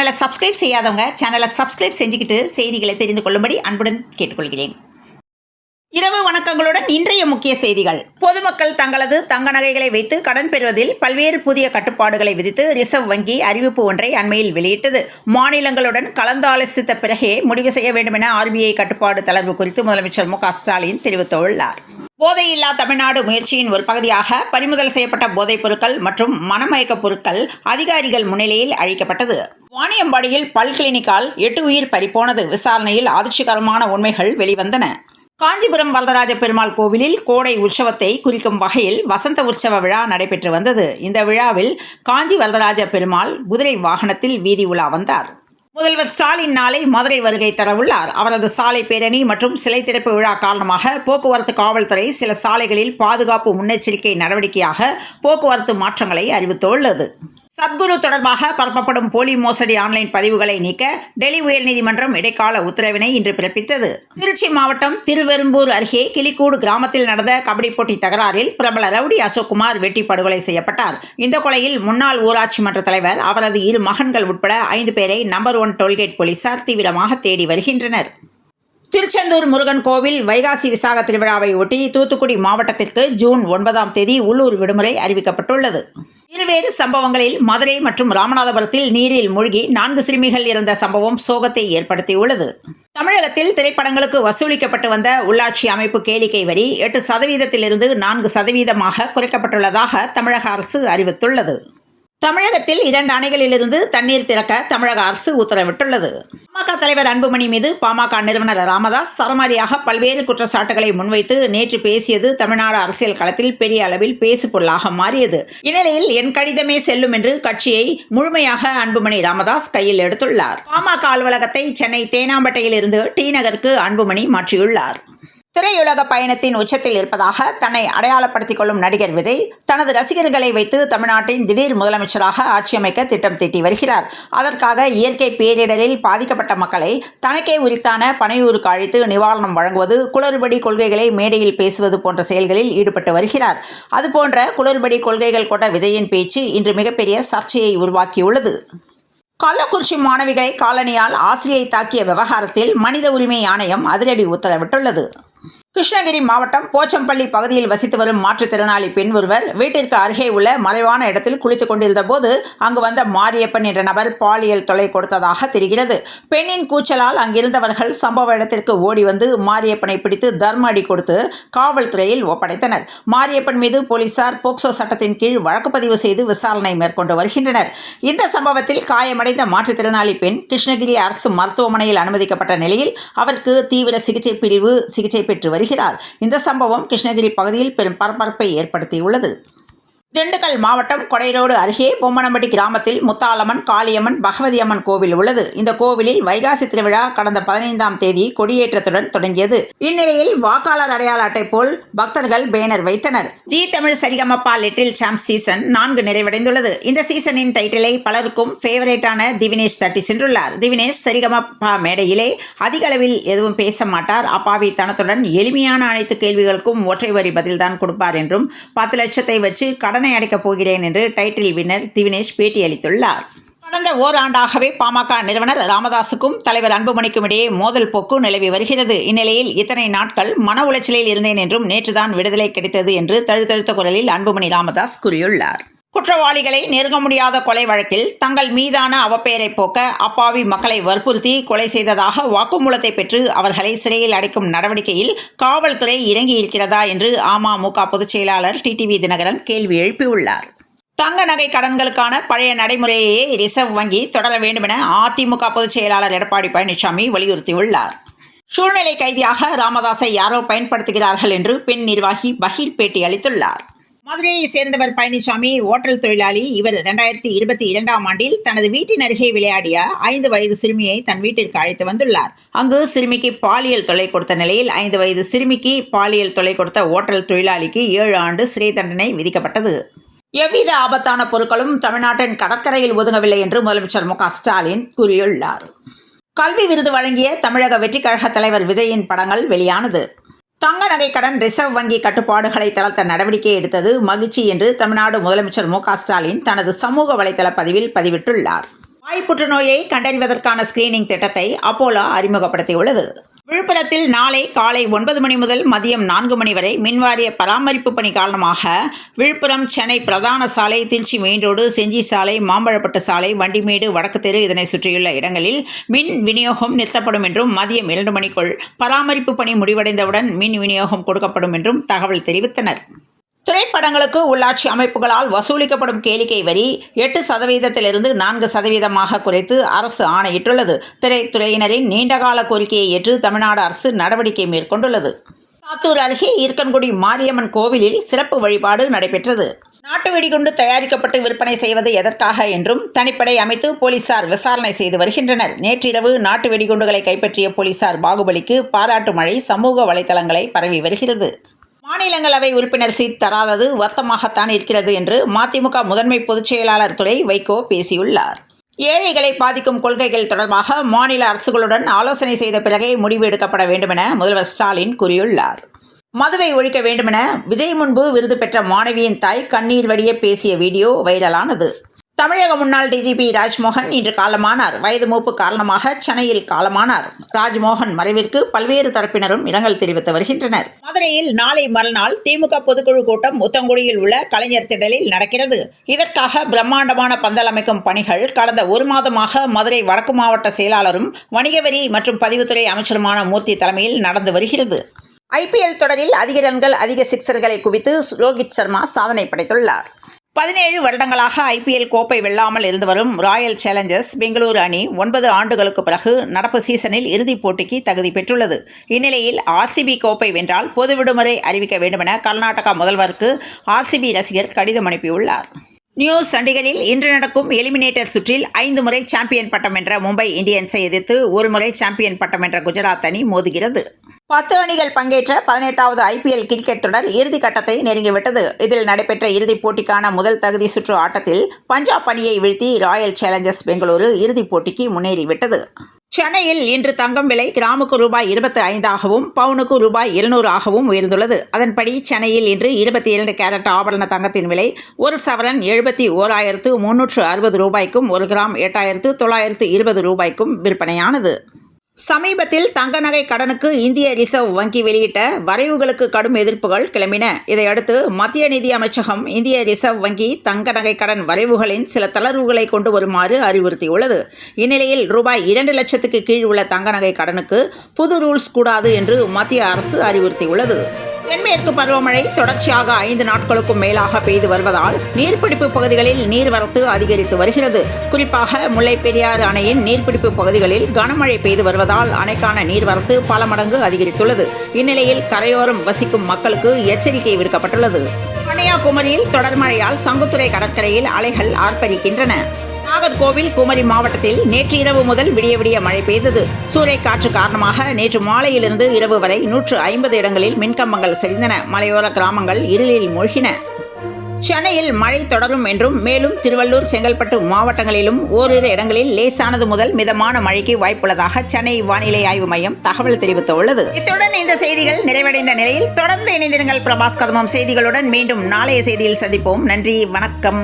சேனலை சப்ஸ்கிரைப் செய்யாதவங்க சேனலை சப்ஸ்கிரைப் செஞ்சுக்கிட்டு செய்திகளை தெரிந்து கொள்ளும்படி அன்புடன் கேட்டுக்கொள்கிறேன். இரவு வணக்கங்களுடன் இன்றைய முக்கிய செய்திகள். பொதுமக்கள் தங்களது தங்க நகைகளை வைத்து கடன் பெறுவதில் பல்வேறு புதிய கட்டுப்பாடுகளை விதித்து ரிசர்வ் வங்கி அறிவிப்பு ஒன்றை அண்மையில் வெளியிட்டது. மாநிலங்களுடன் கலந்தாலோசித்த பிறகே முடிவு செய்ய வேண்டும் என RBI கட்டுப்பாடு தளர்வு குறித்து முதலமைச்சர் மு க ஸ்டாலின் தெரிவித்துள்ளார். போதையில்லா தமிழ்நாடு முயற்சியின் ஒரு பகுதியாக பறிமுதல் செய்யப்பட்ட போதைப் பொருட்கள் மற்றும் மணமயக்கப் பொருட்கள் அதிகாரிகள் முன்னிலையில் அழிக்கப்பட்டது. வாணியம்பாடியில் பல் கிளினிக்கால் 8 உயிர் பறிபோனது. விசாரணையில் அதிர்ச்சிகரமான உண்மைகள் வெளிவந்தன. காஞ்சிபுரம் வரதராஜ பெருமாள் கோவிலில் கோடை உற்சவத்தை குறிக்கும் வகையில் வசந்த உற்சவ விழா நடைபெற்று வந்தது. இந்த விழாவில் காஞ்சி வரதராஜ பெருமாள் குதிரை வாகனத்தில் வீதி உலா வந்தார். முதல்வர் ஸ்டாலின் நாளை மதுரை வருகை தரவுள்ளார். அவரது சாலை பேரணி மற்றும் சிலை திறப்பு விழா காரணமாக போக்குவரத்து காவல்துறை சில சாலைகளில் பாதுகாப்பு முன்னெச்சரிக்கை நடவடிக்கையாக போக்குவரத்து மாற்றங்களை அறிவித்துள்ளது. சத்குரு தொடர்பாக பரப்பப்படும் போலி மோசடி ஆன்லைன் பதிவுகளை நீக்க டெல்லி உயர்நீதிமன்றம் இடைக்கால உத்தரவினை இன்று பிறப்பித்தது. திருச்சி மாவட்டம் திருவெரும்பூர் அருகே கிளிக்கூடு கிராமத்தில் நடந்த கபடி போட்டி தகராறில் பிரபல ரவுடி அசோக்குமார் வெட்டி படுகொலை செய்யப்பட்டார். இந்த கொலையில் முன்னாள் ஊராட்சி மன்ற தலைவர், அவரது 2 மகன்கள் உட்பட 5 பேரை நம்பர் 1 டோல்கேட் போலீசார் தீவிரமாக தேடி வருகின்றனர். திருச்செந்தூர் முருகன் கோவில் வைகாசி விசாக திருவிழாவை ஒட்டி தூத்துக்குடி மாவட்டத்திற்கு ஜூன் 9ஆம் தேதி உள்ளூர் விடுமுறை அறிவிக்கப்பட்டுள்ளது. இருவேறு சம்பவங்களில் மதுரை மற்றும் ராமநாதபுரத்தில் நீரில் மூழ்கி 4 சிறுமிகள் இறந்த சம்பவம் சோகத்தை ஏற்படுத்தியுள்ளது. தமிழகத்தில் திரைப்படங்களுக்கு வசூலிக்கப்பட்டு வந்த உள்ளாட்சி அமைப்பு கேளிக்கை வரி 8% 4% குறைக்கப்பட்டுள்ளதாக தமிழக அரசு அறிவித்துள்ளது. தமிழகத்தில் 2 அணைகளிலிருந்து தண்ணீர் திறக்க தமிழக அரசு உத்தரவிட்டுள்ளது. பாமக தலைவர் அன்புமணி மீது பாமக நிறுவனர் ராமதாஸ் சரமாரியாக பல்வேறு குற்றச்சாட்டுகளை முன்வைத்து நேற்று பேசியது தமிழ்நாடு அரசியல் களத்தில் பெரிய அளவில் பேசுபொருளாக மாறியது. இந்நிலையில் என் கடிதமே செல்லும் என்று கட்சியை முழுமையாக அன்புமணி ராமதாஸ் கையில் எடுத்துள்ளார். பாமக அலுவலகத்தை சென்னை தேனாம்பேட்டையில் இருந்து டி நகருக்கு அன்புமணி மாற்றியுள்ளார். திரையுலக பயணத்தின் உச்சத்தில் இருப்பதாக தன்னை அடையாளப்படுத்திக் கொள்ளும் நடிகர் விஜய் தனது ரசிகர்களை வைத்து தமிழ்நாட்டின் திடீர் முதலமைச்சராக ஆட்சியமைக்க திட்டம் தீட்டி வருகிறார். அதற்காக இயற்கை பேரிடரில் பாதிக்கப்பட்ட மக்களை தனக்கே உரித்தான பனையூருக்கு அழைத்து நிவாரணம் வழங்குவது, குளறுபடி கொள்கைகளை மேடையில் பேசுவது போன்ற செயல்களில் ஈடுபட்டு வருகிறார். அதுபோன்ற குளறுபடி கொள்கைகள் கொண்ட விஜயின் பேச்சு இன்று மிகப்பெரிய சர்ச்சையை உருவாக்கியுள்ளது. கள்ளக்குறிச்சி மாணவிகளை காலனியால் ஆசிரியை தாக்கிய விவகாரத்தில் மனித உரிமை ஆணையம் அதிரடி உத்தரவிட்டுள்ளது. கிருஷ்ணகிரி மாவட்டம் போச்சம்பள்ளி பகுதியில் வசித்து வரும் மாற்றுத்திறனாளி பெண் ஒருவர் வீட்டிற்கு அருகே உள்ள மறைவான இடத்தில் குளித்துக் கொண்டிருந்த போது அங்கு வந்த மாரியப்பன் என்ற நபர் பாலியல் தொல்லை கொடுத்ததாக தெரிகிறது. பெண்ணின் கூச்சலால் அங்கிருந்தவர்கள் சம்பவ இடத்திற்கு ஓடி வந்து மாரியப்பனை பிடித்து தர்ம அடி கொடுத்து காவல்துறையில் ஒப்படைத்தனர். மாரியப்பன் மீது போலீசார் போக்சோ சட்டத்தின் கீழ் வழக்கு பதிவு செய்து விசாரணை மேற்கொண்டு வருகின்றனர். இந்த சம்பவத்தில் காயமடைந்த மாற்றுத்திறனாளி பெண் கிருஷ்ணகிரி அரசு மருத்துவமனையில் அனுமதிக்கப்பட்ட நிலையில் அவருக்கு தீவிர சிகிச்சை பிரிவு சிகிச்சை பெற்று வருகிறார். இந்த சம்பவம் கிருஷ்ணகிரி பகுதியில் பெரும் பரபரப்பை ஏற்படுத்தியுள்ளது. திண்டுக்கல் மாவட்டம் கொடைரோடு அருகே பொம்மனம்பட்டி கிராமத்தில் முத்தாலம்மன், காளியம்மன், பகவதி அம்மன் கோவில் உள்ளது. இந்த கோவிலில் வைகாசி திருவிழா கடந்த 15ஆம் தேதி கொடியேற்றத்துடன் தொடங்கியது. இந்நிலையில் வாக்காளர் அடையாள அட்டை போல் பக்தர்கள் பேனர் வைத்தனர். Zee Tamil Saregamapa little champs season 4 நிறைவடைந்துள்ளது. இந்த சீசனின் டைட்டிலை பலருக்கும் ஃபேவரேட்டான திவினேஷ் தட்டி சென்றுள்ளார். திவினேஷ் சரிகமப்பா மேடையிலே அதிக அளவில் எதுவும் பேச மாட்டார். அப்பாவி தனத்துடன் எளிமையான அனைத்து கேள்விகளுக்கும் ஒற்றை வரி பதில்தான் கொடுப்பார் என்றும் 10 லட்சத்தை வச்சு கடனை அடைக்கப் போகிறேன் என்று டைட்டில் வின்னர் திவினேஷ் பேட்டியளித்துள்ளார். கடந்த ஓராண்டாகவே பாமக நிறுவனர் ராமதாசுக்கும் தலைவர் அன்புமணிக்கும் இடையே மோதல் போக்கு நிலவி வருகிறது. இந்நிலையில் இத்தனை நாட்கள் மன உளைச்சலில் இருந்தேன் என்றும் நேற்றுதான் விடுதலை கிடைத்தது என்று தழுதழுத்த குரலில் அன்புமணி ராமதாஸ் கூறியுள்ளார். குற்றவாளிகளை நெருங்க முடியாத கொலை வழக்கில் தங்கள் மீதான அவப்பெயரை போக்க அப்பாவி மக்களை வற்புறுத்தி கொலை செய்ததாக வாக்குமூலத்தை பெற்று அவர்களை சிறையில் அடைக்கும் நடவடிக்கையில் காவல்துறை இறங்கியிருக்கிறதா என்று அமமுக பொதுச் செயலாளர் டிடிவி தினகரன் கேள்வி எழுப்பியுள்ளார். தங்க நகை கடன்களுக்கான பழைய நடைமுறையே ரிசர்வ் வங்கி தொடர வேண்டும் என அதிமுக பொதுச் செயலாளர் எடப்பாடி பழனிசாமி வலியுறுத்தியுள்ளார். சூழ்நிலை கைதியாக ராமதாஸை யாரோ பயன்படுத்துகிறார்கள் என்று பெண் நிர்வாகி பகீர் பேட்டி அளித்துள்ளார். மதுரையை சேர்ந்தவர் பழனிசாமி ஓட்டல் தொழிலாளி. இவர் 2022ஆம் ஆண்டில் தனது வீட்டின் அருகே விளையாடிய 5 வயது சிறுமியை தன் வீட்டிற்கு அழைத்து வந்துள்ளார். அங்கு சிறுமிக்கு பாலியல் தொல்லை கொடுத்த நிலையில் 5 வயது சிறுமிக்கு பாலியல் தொல்லை கொடுத்த ஓட்டல் தொழிலாளிக்கு 7 ஆண்டு சிறை தண்டனை விதிக்கப்பட்டது. எவ்வித ஆபத்தான பொருட்களும் தமிழ்நாட்டின் கடற்கரையில் ஒதுங்கவில்லை என்று முதலமைச்சர் மு க ஸ்டாலின் கூறியுள்ளார். கல்வி விருது வழங்கிய தமிழக வெற்றிக் கழக தலைவர் விஜயின் படங்கள் வெளியானது. தங்க நகை கடன் ரிசர்வ் வங்கி கட்டுப்பாடுகளை தளர்த்த நடவடிக்கை எடுத்தது மகிழ்ச்சி என்று தமிழ்நாடு முதலமைச்சர் மு க ஸ்டாலின் தனது சமூக வலைதள பதிவில் பதிவிட்டுள்ளார். வாய் புற்றுநோயை கண்டறிவதற்கான ஸ்கிரீனிங் திட்டத்தை அப்போலோ அறிமுகப்படுத்தியுள்ளது. விழுப்புரத்தில் நாளை காலை 9 மணி முதல் மதியம் 4 மணி வரை மின்வாரிய பராமரிப்பு பணி காரணமாக விழுப்புரம் சென்னை பிரதான சாலை, திருச்சி மெயின் ரோடு, செஞ்சி சாலை, மாம்பழப்பட்டு சாலை, வண்டிமேடு, வடக்கு தெரு இதனை சுற்றியுள்ள இடங்களில் மின் விநியோகம் நிறுத்தப்படும் என்றும் மதியம் 2 மணிக்குள் பராமரிப்பு பணி முடிவடைந்தவுடன் மின் விநியோகம் கொடுக்கப்படும் என்றும் தகவல் தெரிவித்தனர். திரைப்படங்களுக்கு உள்ளாட்சி அமைப்புகளால் வசூலிக்கப்படும் கேளிக்கை வரி 8%இலிருந்து 4% குறைத்து அரசு ஆணையிட்டுள்ளது. திரைத்துறையினரின் நீண்டகால கோரிக்கையை ஏற்று தமிழ்நாடு அரசு நடவடிக்கை மேற்கொண்டுள்ளது. சாத்தூர் அருகே ஈர்க்கன்குடி மாரியம்மன் கோவிலில் சிறப்பு வழிபாடு நடைபெற்றது. நாட்டு வெடிகுண்டு தயாரிக்கப்பட்டு விற்பனை செய்வது எதற்காக என்றும் தனிப்படை அமைத்து போலீசார் விசாரணை செய்து வருகின்றனர். நேற்றிரவு நாட்டு வெடிகுண்டுகளை கைப்பற்றிய போலீசார் பாகுபலிக்கு பாராட்டு மழை சமூக வலைதளங்களை பரவி வருகிறது. மாநிலங்களவை உறுப்பினர் சீட் தராதது வருத்தமாகத்தான் இருக்கிறது என்று மதிமுக முதன்மை பொதுச் செயலாளர் துரை வைகோ பேசியுள்ளார். ஏழைகளை பாதிக்கும் கொள்கைகள் தொடர்பாக மாநில அரசுகளுடன் ஆலோசனை செய்த பிறகே முடிவு எடுக்கப்பட வேண்டுமென முதல்வர் ஸ்டாலின் கூறியுள்ளார். மதுவை ஒழிக்க வேண்டுமென விஜய் முன்பு விருது பெற்ற மாணவியின் தாய் கண்ணீர் வடிய பேசிய வீடியோ வைரலானது. தமிழக முன்னாள் டிஜிபி ராஜ்மோகன் இன்று காலமானார். வயது மூப்பு காரணமாக சென்னையில் காலமானார். ராஜ்மோகன் மறைவிற்கு பல்வேறு தரப்பினரும் இரங்கல் தெரிவித்து வருகின்றனர். மதுரையில் நாளை மறுநாள் திமுக பொதுக்குழு கூட்டம் முத்தங்குடியில் உள்ள கலைஞர் திடலில் நடக்கிறது. இதற்காக பிரம்மாண்டமான பந்தல் அமைக்கும் பணிகள் கடந்த 1 மாதமாக மதுரை வடக்கு மாவட்ட செயலாளரும் வணிக வரி மற்றும் பதிவுத்துறை அமைச்சருமான மூர்த்தி தலைமையில் நடந்து வருகிறது. IPL தொடரில் அதிக ரன்கள், அதிக சிக்சர்களை குவித்து ரோஹித் சர்மா சாதனை படைத்துள்ளார். 17 வருடங்களாக IPL கோப்பை வெல்லாமல் இருந்து வரும் ராயல் சேலஞ்சர்ஸ் பெங்களூரு அணி 9 ஆண்டுகளுக்கு பிறகு நடப்பு சீசனில் இறுதிப் போட்டிக்கு தகுதி பெற்றுள்ளது. இந்நிலையில் RCB கோப்பை வென்றால் பொது விடுமுறை அறிவிக்க வேண்டுமென கர்நாடகா முதல்வருக்கு RCB ரசிகர் கடிதம் அனுப்பியுள்ளார். நியூ சண்டிகரில் இன்று நடக்கும் எலிமினேட்டர் சுற்றில் 5 முறை சாம்பியன் பட்டம் வென்ற மும்பை இந்தியன்ஸை எதிர்த்து 1 முறை சாம்பியன் பட்டம் வென்ற குஜராத் அணி மோதுகிறது. 10 அணிகள் பங்கேற்ற 18வது IPL கிரிக்கெட் தொடர் இறுதிக் கட்டத்தை நெருங்கிவிட்டது. இதில் நடைபெற்ற இறுதிப் போட்டிக்கான முதல் தகுதி சுற்று ஆட்டத்தில் பஞ்சாப் அணியை வீழ்த்தி ராயல் சேலஞ்சர்ஸ் பெங்களூரு இறுதிப் போட்டிக்கு முன்னேறிவிட்டது. சென்னையில் இன்று தங்கம் விலை கிராமுக்கு ₹25ஆகவும் பவுனுக்கு ₹200ஆகவும் உயர்ந்துள்ளது. அதன்படி சென்னையில் இன்று 22 கேரட் ஆபரண தங்கத்தின் விலை 1 சவரன் ₹71,360க்கும் 1 கிராம் ₹8,920க்கும் விற்பனையானது. சமீபத்தில் தங்க நகை கடனுக்கு இந்திய ரிசர்வ் வங்கி வெளியிட்ட வரைவுகளுக்கு கடும் எதிர்ப்புகள் கிளம்பின. இதையடுத்து மத்திய நிதி அமைச்சகம் இந்திய ரிசர்வ் வங்கி தங்க நகை கடன் வரைவுகளின் சில தளர்வுகளை கொண்டு வருமாறு அறிவுறுத்தியுள்ளது. இந்நிலையில் ₹2 லட்சத்துக்கு கீழ் உள்ள தங்க நகை கடனுக்கு புது ரூல்ஸ் கூடாது என்று மத்திய அரசு அறிவுறுத்தியுள்ளது. தென்மேற்கு பருவமழை தொடர்ச்சியாக 5 நாட்களுக்கும் மேலாக பெய்து வருவதால் நீர்பிடிப்பு பகுதிகளில் நீர்வரத்து அதிகரித்து வருகிறது. குறிப்பாக முல்லை பெரியாறு அணையின் நீர்பிடிப்பு பகுதிகளில் கனமழை பெய்து வருவதால் அணைக்கான நீர்வரத்து பல மடங்கு அதிகரித்துள்ளது. இந்நிலையில் கரையோரம் வசிக்கும் மக்களுக்கு எச்சரிக்கை விடுக்கப்பட்டுள்ளது. கன்னியாகுமரியில் தொடர் மழையால் சங்குத்துறை கடற்கரையில் அலைகள் ஆர்ப்பரிக்கின்றன. நாகர்கோவில், குமரி மாவட்டத்தில் நேற்று இரவு முதல் விடிய மழை பெய்தது. சூறைக்காற்று காரணமாக நேற்று மாலையிலிருந்து இரவு வரை 150 இடங்களில் மின்கம்பங்கள் சரிந்தன. மலையோர கிராமங்கள் இருளில் மூழ்கின. சென்னையில் மழை தொடரும் என்றும் மேலும் திருவள்ளூர், செங்கல்பட்டு மாவட்டங்களிலும் ஓரிரு இடங்களில் லேசானது முதல் மிதமான மழைக்கு வாய்ப்புள்ளதாக சென்னை வானிலை ஆய்வு மையம் தகவல் தெரிவித்துள்ளது. இத்துடன் இந்த செய்திகள் நிறைவடைந்த நிலையில் தொடர்ந்து இணைந்திருங்கள் பிரபாஸ் கதமம் செய்திகளுடன். மீண்டும் நாளைய செய்தியில் சந்திப்போம். நன்றி, வணக்கம்.